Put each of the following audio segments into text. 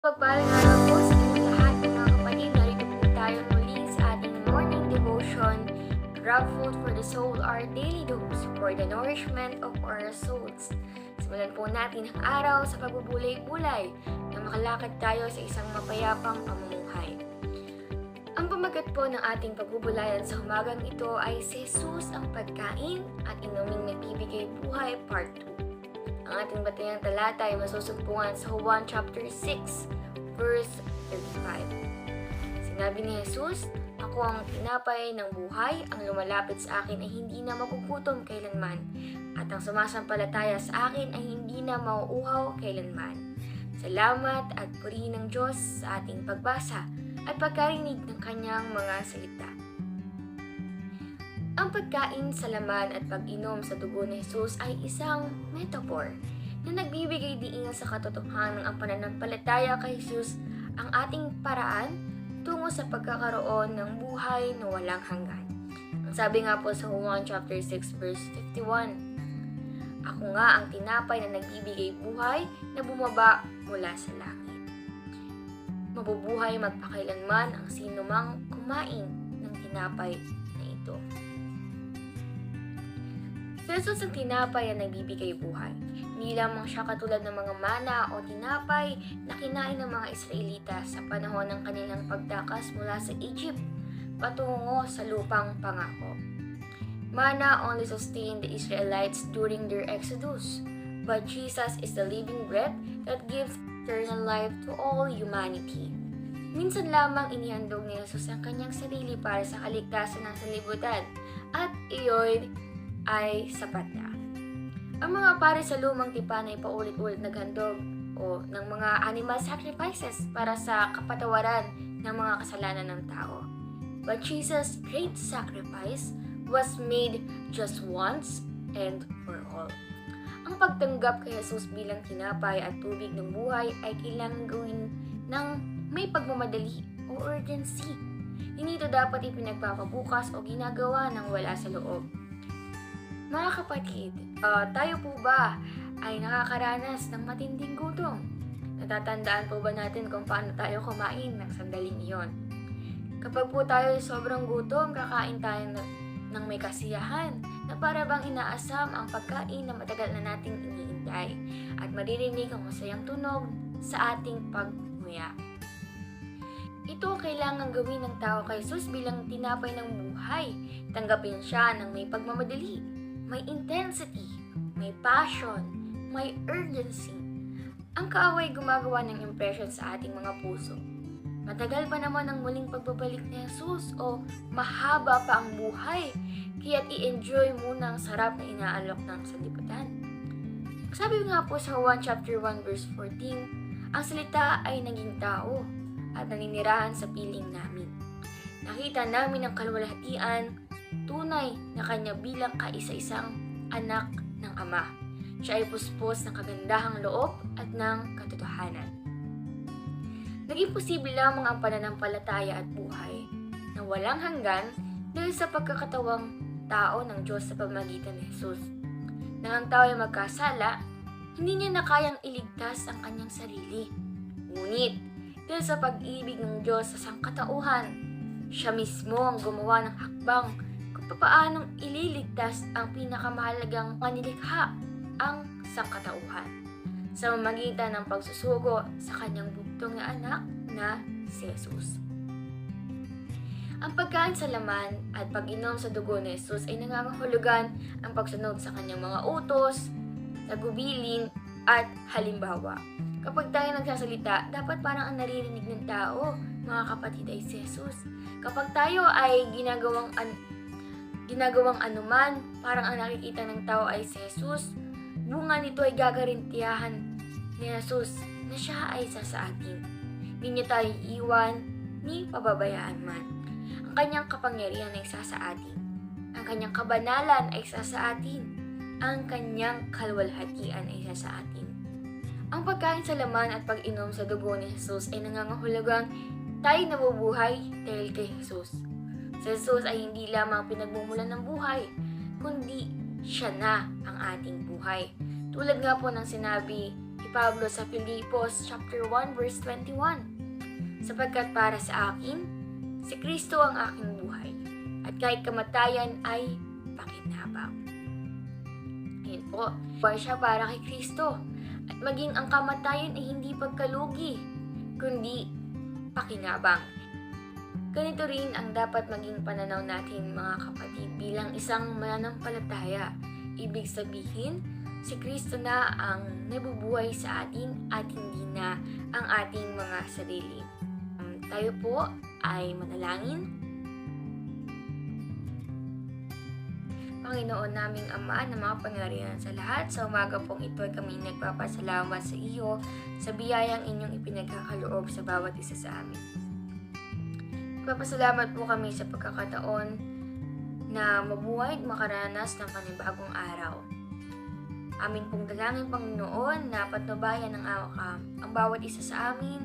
Pagpalang araw po sa inyong lahat mga kapatid. Narito po tayo muli sa ating morning devotion, Grab Food for the Soul, our daily dose for the nourishment of our souls. Simulan po natin ang araw sa pagbubulay-bulay na makalakad tayo sa isang mapayapang pamumuhay. Ang pamagat po ng ating pagbubulayan sa umagang ito ay si Jesus ang pagkain at inuming nagbibigay buhay part 2. Ang ating batayang talata ay masusugpungan sa Juan chapter 6, verse 35. Sinabi ni Jesus, "Ako ang tinapay ng buhay, ang lumalapit sa akin ay hindi na magugutom kailanman, at ang sumasampalataya sa akin ay hindi na mauuhaw kailanman." Salamat at purihin ng Diyos sa ating pagbasa at pagkarinig ng kanyang mga salita. Ang pagkain sa laman at pag-inom sa dugo ni Jesus ay isang metaphor na nagbibigay diin sa katotohanan ng ang pananampalataya kay Jesus ang ating paraan tungo sa pagkakaroon ng buhay na walang hanggan. Ang sabi nga po sa Juan chapter 6 verse 51, "Ako nga ang tinapay na nagbibigay buhay na bumaba mula sa langit. Mabubuhay magpakailanman ang sinumang kumain ng tinapay na ito." Jesus ang tinapay na nagbibigay buhay. Hindi lamang siya katulad ng mga mana o tinapay na kinain ng mga Israelita sa panahon ng kanilang pagtakas mula sa Egypt patungo sa lupang pangako. Manna only sustained the Israelites during their exodus, but Jesus is the living bread that gives eternal life to all humanity. Minsan lamang inihandog ni Jesus ang kanyang sarili para sa kaligtasan ng sanlibutan at iyon ay sapat na. Ang mga pari sa lumang tipan ay paulit-ulit naghandog o ng mga animal sacrifices para sa kapatawaran ng mga kasalanan ng tao. But Jesus' great sacrifice was made just once and for all. Ang pagtanggap kay Jesus bilang tinapay at tubig ng buhay ay kailangang gawin ng may pagmamadali o urgency. Hindi ito dapat ipinagpapabukas o ginagawa ng wala sa loob. Mga kapatid, tayo po ba ay nakakaranas ng matinding gutom? Natatandaan po ba natin kung paano tayo kumain ng sandaling iyon? Kapag po tayo sobrang gutom, kakain tayo ng may kasiyahan na para bang inaasam ang pagkain na matagal na nating iniintay at maririnig ang masayang tunog sa ating pagmuya. Ito kailangan gawin ng tao kay Jesus bilang tinapay ng buhay. Tanggapin siya ng may pagmamadali, may intensity, may passion, may urgency. Ang kaaway gumagawa ng impression sa ating mga puso. Matagal pa naman ang muling pagbabalik ni Jesus o mahaba pa ang buhay, kaya't i-enjoy muna ang sarap na inaalok ng sanlibutan. Sabi nga po sa 1 chapter 1 verse 14, ang salita ay naging tao at naninirahan sa piling namin. Nakita namin ang kaluwalhatian, tunay na kanya bilang kaisa-isang anak ng Ama. Siya ay puspos ng kagandahang loob at ng katotohanan. Naging posible lamang ang pananampalataya at buhay na walang hanggan dahil sa pagkakatawang tao ng Diyos sa pamamagitan ni Jesus. Nang ang tao ay magkasala, hindi niya na kayang iligtas ang kanyang sarili. Ngunit, dahil sa pag-ibig ng Diyos sa sangkatauhan, siya mismo ang gumawa ng hakbang kung paanong ililigtas ang pinakamahalagang manilikha, ang sangkatauhan, sa mamagitan ng pagsusugo sa kanyang bugtong na anak na si Jesus. Ang pagkain sa laman at pag-inom sa dugo ni Jesus ay nangangahulugan ang pagsunod sa kanyang mga utos, tagubilin at halimbawa. Kapag tayo nagsasalita, dapat parang ang naririnig ng tao, mga kapatid, ay si Jesus. Kapag tayo ay ginagawang anuman, parang ang nakikita ng tao ay si Jesus, bunga nito ay gagarantiyahan ni Jesus na siya ay isa sa atin. Hindi niya tayo iiwan ni pababayaan man. Ang kanyang kapangyarihan ay isa sa atin. Ang kanyang kabanalan ay isa sa atin. Ang kanyang kaluwalhatian ay isa sa atin. Ang pagkain sa laman at pag-inom sa dugo ni Jesus ay nangangahulugang tayo nabubuhay dahil kay Jesus. Si Jesus ay hindi lamang pinagmumulan ng buhay, kundi siya na ang ating buhay. Tulad nga po ng sinabi ni Pablo sa Filipos chapter 1 verse 21. Sapagkat para sa akin, si Kristo ang aking buhay, at kahit kamatayan ay pakinabang. Ayun po, buhay siya para kay Kristo. At maging ang kamatayan ay hindi pagkalugi, kundi pakinabang. Ganito rin ang dapat maging pananaw natin, mga kapatid, bilang isang mananampalataya. Ibig sabihin, si Kristo na ang nabubuhay sa atin at hindi na ang ating mga sarili. Tayo po ay manalangin. Panginoon naming Ama na mga pangyarihan sa lahat, sa umaga pong ito ay kami nagpapasalamat sa iyo sa biyayang inyong ipinagkakaloob sa bawat isa sa amin. Nagpapasalamat po kami sa pagkakataon na mabuhay at makaranas ng panibagong araw. Amin pong dalangin, Panginoon, na patnubayan ng ang bawat isa sa amin,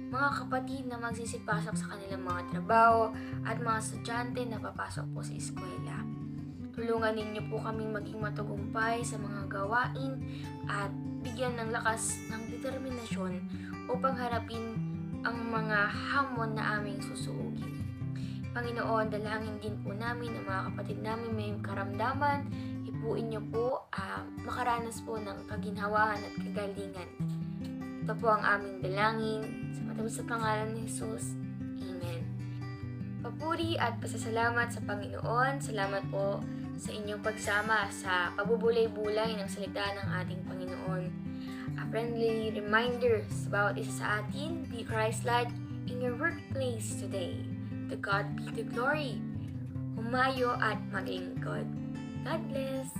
mga kapatid na magsisipasok sa kanilang mga trabaho at mga estudyante na papasok po sa eskwela. Tulungan ninyo po kaming maging matagumpay sa mga gawain at bigyan ng lakas ng determinasyon upang harapin ang mga hamon na aming susuugin. Panginoon, dalangin din po namin ang mga kapatid namin may karamdaman, buuin niyo po makaranas po ng kaginhawaan at kagalingan. Ito po ang aming dalangin sa matamis na pangalan ni Jesus. Amen. Papuri at pasasalamat sa Panginoon. Salamat po sa inyong pagsama sa pagbubulay-bulay ng salita ng ating Panginoon. A friendly reminder sa bawat isa sa atin, be Christ-like in your workplace today. To God be the glory. Humayo at maglingkod. God bless!